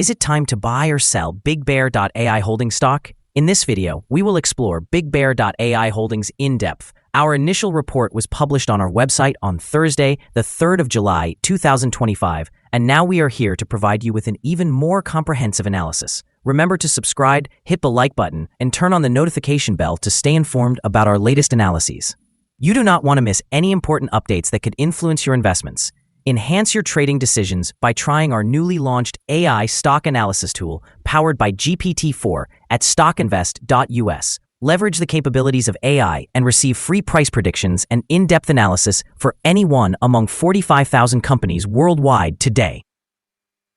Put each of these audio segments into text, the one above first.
Is it time to buy or sell BigBear.ai Holdings stock? In this video, we will explore BigBear.ai Holdings in depth. Our initial report was published on our website on Thursday, the 3rd of July, 2025, and now we are here to provide you with an even more comprehensive analysis. Remember to subscribe, hit the like button, and turn on the notification bell to stay informed about our latest analyses. You do not want to miss any important updates that could influence your investments. Enhance your trading decisions by trying our newly launched AI stock analysis tool powered by GPT-4 at StockInvest.us. Leverage the capabilities of AI and receive free price predictions and in-depth analysis for any one among 45,000 companies worldwide today.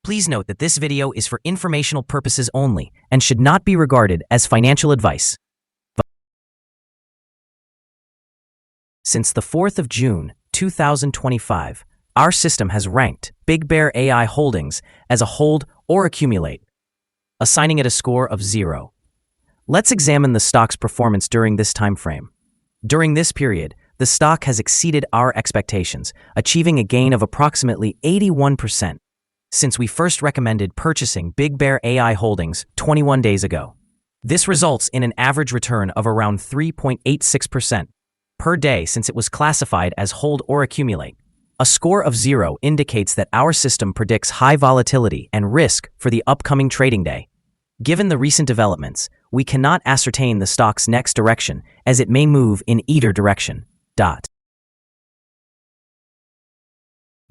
Please note that this video is for informational purposes only and should not be regarded as financial advice. Since the 4th of June, 2025, our system has ranked BigBear.ai Holdings as a hold or accumulate, assigning it a score of 0. Let's examine the stock's performance during this time frame. During this period, the stock has exceeded our expectations, achieving a gain of approximately 81% since we first recommended purchasing BigBear.ai Holdings 21 days ago. This results in an average return of around 3.86% per day since it was classified as hold or accumulate. A score of 0 indicates that our system predicts high volatility and risk for the upcoming trading day. Given the recent developments, we cannot ascertain the stock's next direction as it may move in either direction. The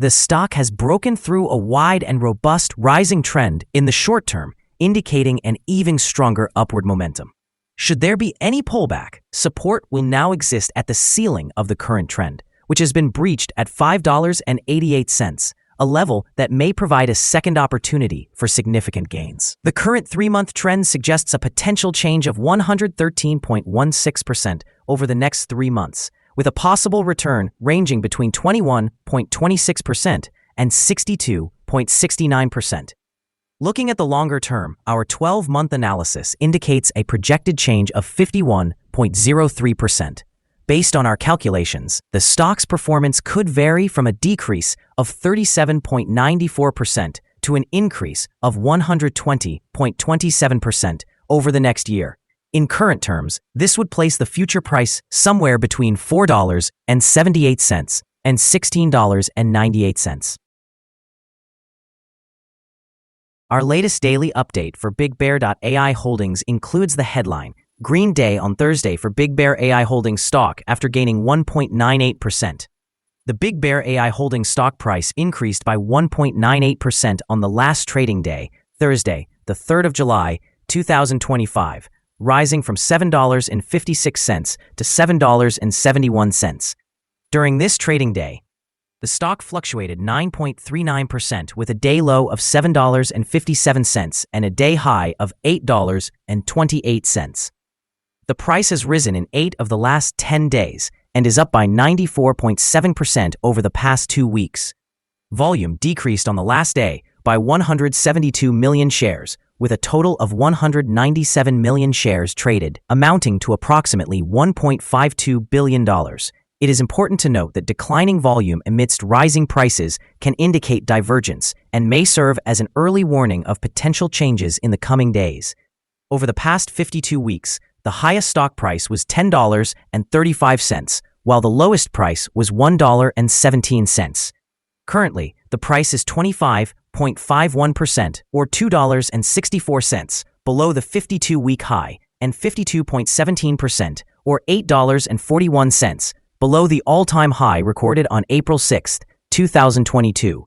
stock has broken through a wide and robust rising trend in the short term, indicating an even stronger upward momentum. Should there be any pullback, support will now exist at the ceiling of the current trend, which has been breached at $5.88, a level that may provide a second opportunity for significant gains. The current 3-month trend suggests a potential change of 113.16% over the next 3 months, with a possible return ranging between 21.26% and 62.69%. Looking at the longer term, our 12-month analysis indicates a projected change of 51.03%. Based on our calculations, the stock's performance could vary from a decrease of 37.94% to an increase of 120.27% over the next year. In current terms, this would place the future price somewhere between $4.78 and $16.98. Our latest daily update for BigBear.ai Holdings includes the headline, Green Day on Thursday for BigBear.ai Holdings stock after gaining 1.98%. The BigBear.ai Holdings stock price increased by 1.98% on the last trading day, Thursday, the 3rd of July, 2025, rising from $7.56 to $7.71. During this trading day, the stock fluctuated 9.39% with a day low of $7.57 and a day high of $8.28. The price has risen in 8 of the last 10 days and is up by 94.7% over the past 2 weeks. Volume decreased on the last day by 172 million shares, with a total of 197 million shares traded, amounting to approximately $1.52 billion. It is important to note that declining volume amidst rising prices can indicate divergence and may serve as an early warning of potential changes in the coming days. Over the past 52 weeks, the highest stock price was $10.35, while the lowest price was $1.17. Currently, the price is 25.51% or $2.64 below the 52-week high and 52.17% or $8.41 below the all-time high recorded on April 6, 2022,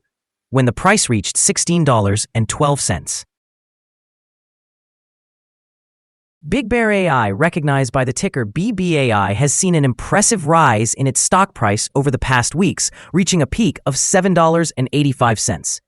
when the price reached $16.12. BigBear.ai, recognized by the ticker BBAI, has seen an impressive rise in its stock price over the past weeks, reaching a peak of $7.85.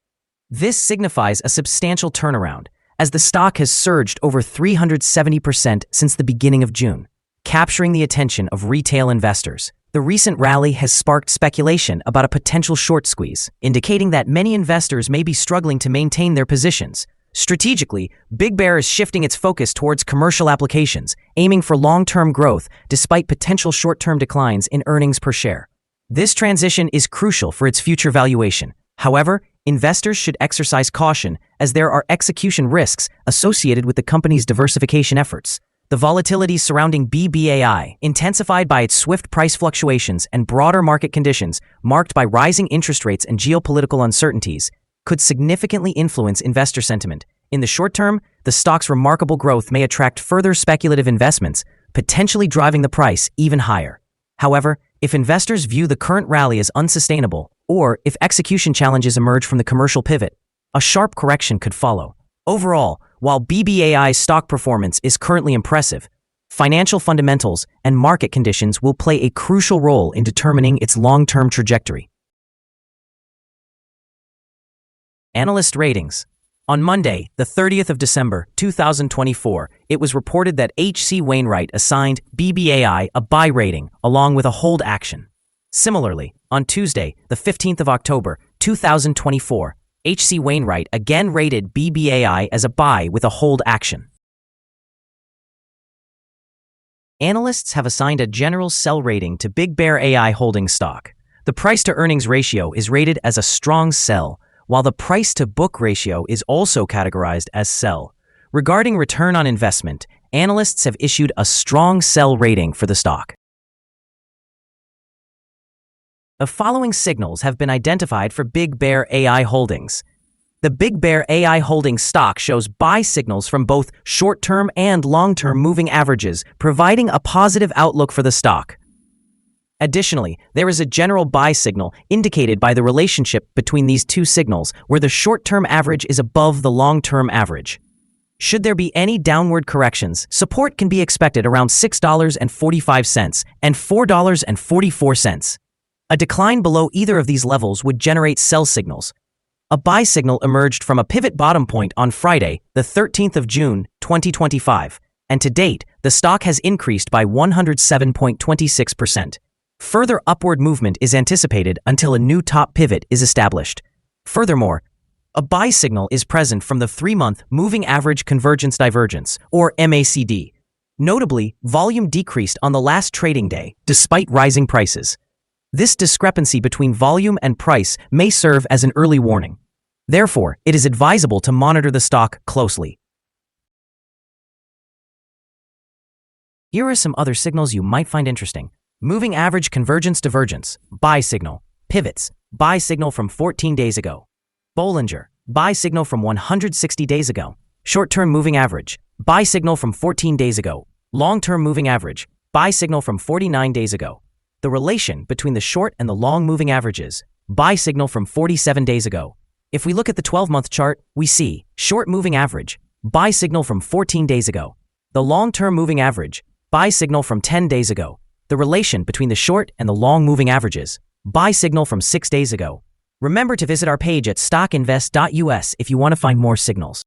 This signifies a substantial turnaround, as the stock has surged over 370% since the beginning of June, capturing the attention of retail investors. The recent rally has sparked speculation about a potential short squeeze, indicating that many investors may be struggling to maintain their positions. Strategically, BigBear is shifting its focus towards commercial applications, aiming for long-term growth despite potential short-term declines in earnings per share. This transition is crucial for its future valuation. However, investors should exercise caution as there are execution risks associated with the company's diversification efforts. The volatility surrounding BBAI, intensified by its swift price fluctuations and broader market conditions marked by rising interest rates and geopolitical uncertainties, could significantly influence investor sentiment. In the short term, the stock's remarkable growth may attract further speculative investments, potentially driving the price even higher. However, if investors view the current rally as unsustainable, or if execution challenges emerge from the commercial pivot, a sharp correction could follow. Overall, while BBAI's stock performance is currently impressive, financial fundamentals and market conditions will play a crucial role in determining its long-term trajectory. Analyst ratings. On Monday, the 30th of December, 2024, it was reported that H.C. Wainwright assigned BBAI a buy rating along with a hold action. Similarly, on Tuesday, the 15th of October, 2024, H.C. Wainwright again rated BBAI as a buy with a hold action. Analysts have assigned a general sell rating to BigBear.ai Holdings stock. The price-to-earnings ratio is rated as a strong sell, while the price-to-book ratio is also categorized as sell. Regarding return on investment, analysts have issued a strong sell rating for the stock. The following signals have been identified for BigBear.ai Holdings. The BigBear.ai Holdings stock shows buy signals from both short-term and long-term moving averages, providing a positive outlook for the stock. Additionally, there is a general buy signal indicated by the relationship between these two signals, where the short-term average is above the long-term average. Should there be any downward corrections, support can be expected around $6.45 and $4.44. A decline below either of these levels would generate sell signals. A buy signal emerged from a pivot bottom point on Friday, the 13th of June, 2025, and to date, the stock has increased by 107.26%. Further upward movement is anticipated until a new top pivot is established. Furthermore, a buy signal is present from the 3-month Moving Average Convergence Divergence, or MACD. Notably, volume decreased on the last trading day, despite rising prices. This discrepancy between volume and price may serve as an early warning. Therefore, it is advisable to monitor the stock closely. Here are some other signals you might find interesting. Moving Average Convergence Divergence, buy signal. Pivots, buy signal from 14 days ago. Bollinger, buy signal from 160 days ago. Short-term moving average, buy signal from 14 days ago. Long-term moving average, buy signal from 49 days ago. The relation between the short and the long moving averages, buy signal from 47 days ago. If we look at the 12-month chart, we see short moving average, buy signal from 14 days ago. The long-term moving average, buy signal from 10 days ago. The relation between the short and the long moving averages, buy signal from 6 days ago. Remember to visit our page at StockInvest.us if you want to find more signals.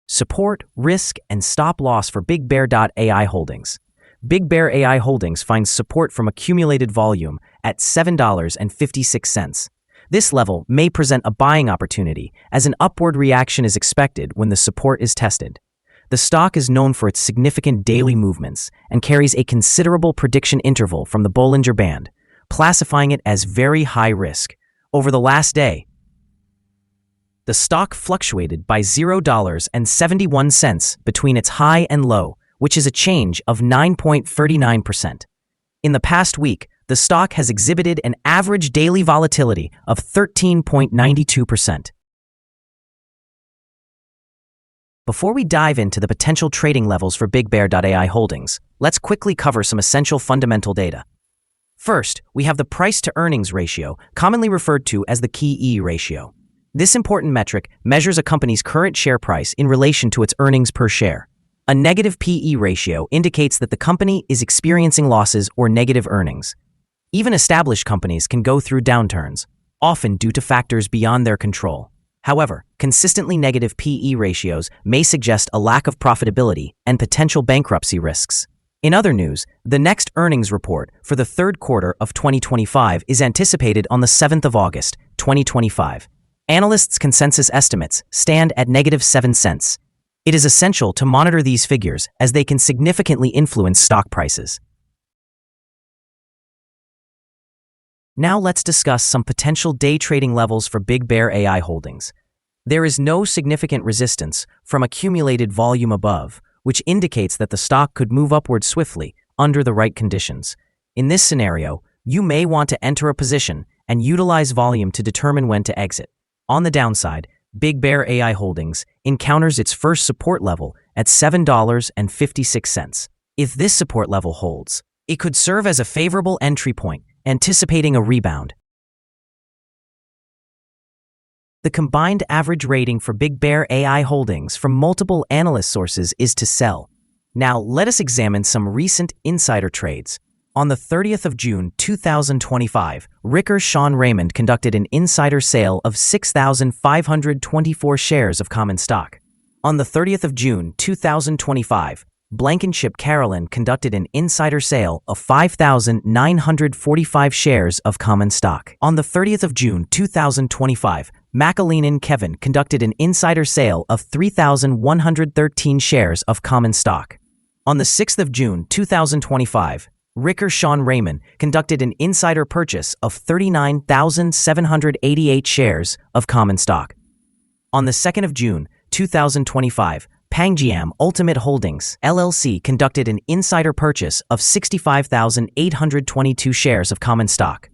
Support, risk, and stop loss for BigBear.ai Holdings. BigBear.ai Holdings finds support from accumulated volume at $7.56. This level may present a buying opportunity, as an upward reaction is expected when the support is tested. The stock is known for its significant daily movements and carries a considerable prediction interval from the Bollinger Band, classifying it as very high risk. Over the last day, the stock fluctuated by $0.71 between its high and low, which is a change of 9.39%. In the past week, the stock has exhibited an average daily volatility of 13.92%. Before we dive into the potential trading levels for BigBear.ai Holdings, let's quickly cover some essential fundamental data. First, we have the price-to-earnings ratio, commonly referred to as the K/E ratio. This important metric measures a company's current share price in relation to its earnings per share. A negative P/E ratio indicates that the company is experiencing losses or negative earnings. Even established companies can go through downturns, often due to factors beyond their control. However, consistently negative P/E ratios may suggest a lack of profitability and potential bankruptcy risks. In other news, the next earnings report for the third quarter of 2025 is anticipated on the 7th of August, 2025. Analysts' consensus estimates stand at -7 cents. It is essential to monitor these figures as they can significantly influence stock prices. Now let's discuss some potential day trading levels for BigBear.ai Holdings. There is no significant resistance from accumulated volume above, which indicates that the stock could move upward swiftly under the right conditions. In this scenario, you may want to enter a position and utilize volume to determine when to exit. On the downside, BigBear.ai Holdings encounters its first support level at $7.56. If this support level holds, it could serve as a favorable entry point, anticipating a rebound. The combined average rating for BigBear.ai Holdings from multiple analyst sources is to sell. Now, let us examine some recent insider trades. On the 30th of June 2025, Ricker Sean Raymond conducted an insider sale of 6,524 shares of common stock. On the 30th of June 2025, Blankenship Carolyn conducted an insider sale of 5,945 shares of common stock. On the 30th of June 2025, McAleenan Kevin conducted an insider sale of 3,113 shares of common stock. On the 6th of June 2025, Ricker Sean Raymond conducted an insider purchase of 39,788 shares of common stock. On the 2nd of June 2025, Pangiam Ultimate Holdings, LLC conducted an insider purchase of 65,822 shares of common stock.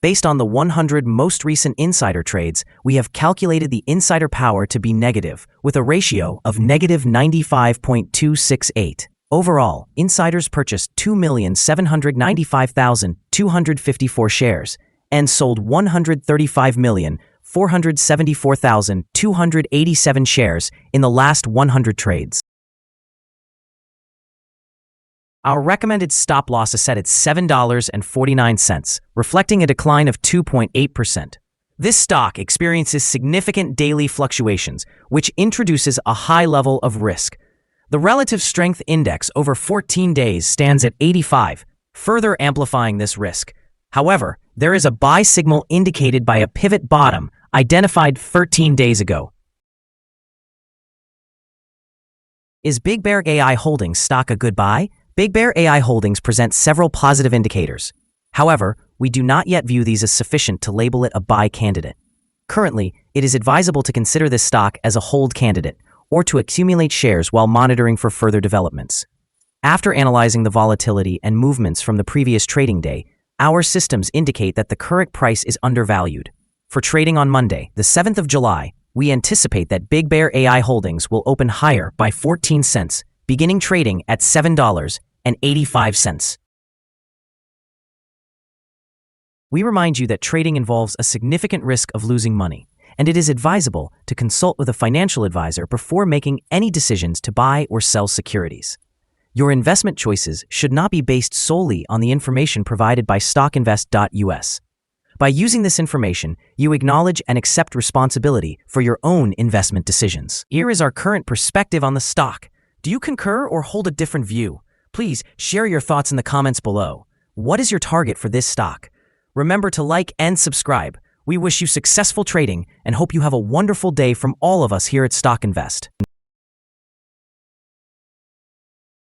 Based on the 100 most recent insider trades, we have calculated the insider power to be negative, with a ratio of negative 95.268. Overall, insiders purchased 2,795,254 shares and sold 135,474,287 shares in the last 100 trades. Our recommended stop loss is set at $7.49, reflecting a decline of 2.8%. This stock experiences significant daily fluctuations, which introduces a high level of risk. The relative strength index over 14 days stands at 85, further amplifying this risk. However, there is a buy signal indicated by a pivot bottom identified 13 days ago. Is BigBear.ai Holdings stock a good buy? BigBear.ai Holdings presents several positive indicators. However, we do not yet view these as sufficient to label it a buy candidate. Currently, it is advisable to consider this stock as a hold candidate, or to accumulate shares while monitoring for further developments. After analyzing the volatility and movements from the previous trading day, our systems indicate that the current price is undervalued. For trading on Monday, the 7th of July, we anticipate that BigBear.ai Holdings will open higher by 14 cents, beginning trading at $7.85. We remind you that trading involves a significant risk of losing money, and it is advisable to consult with a financial advisor before making any decisions to buy or sell securities. Your investment choices should not be based solely on the information provided by StockInvest.us. By using this information, you acknowledge and accept responsibility for your own investment decisions. Here is our current perspective on the stock. Do you concur or hold a different view? Please share your thoughts in the comments below. What is your target for this stock? Remember to like and subscribe. We wish you successful trading and hope you have a wonderful day from all of us here at StockInvest.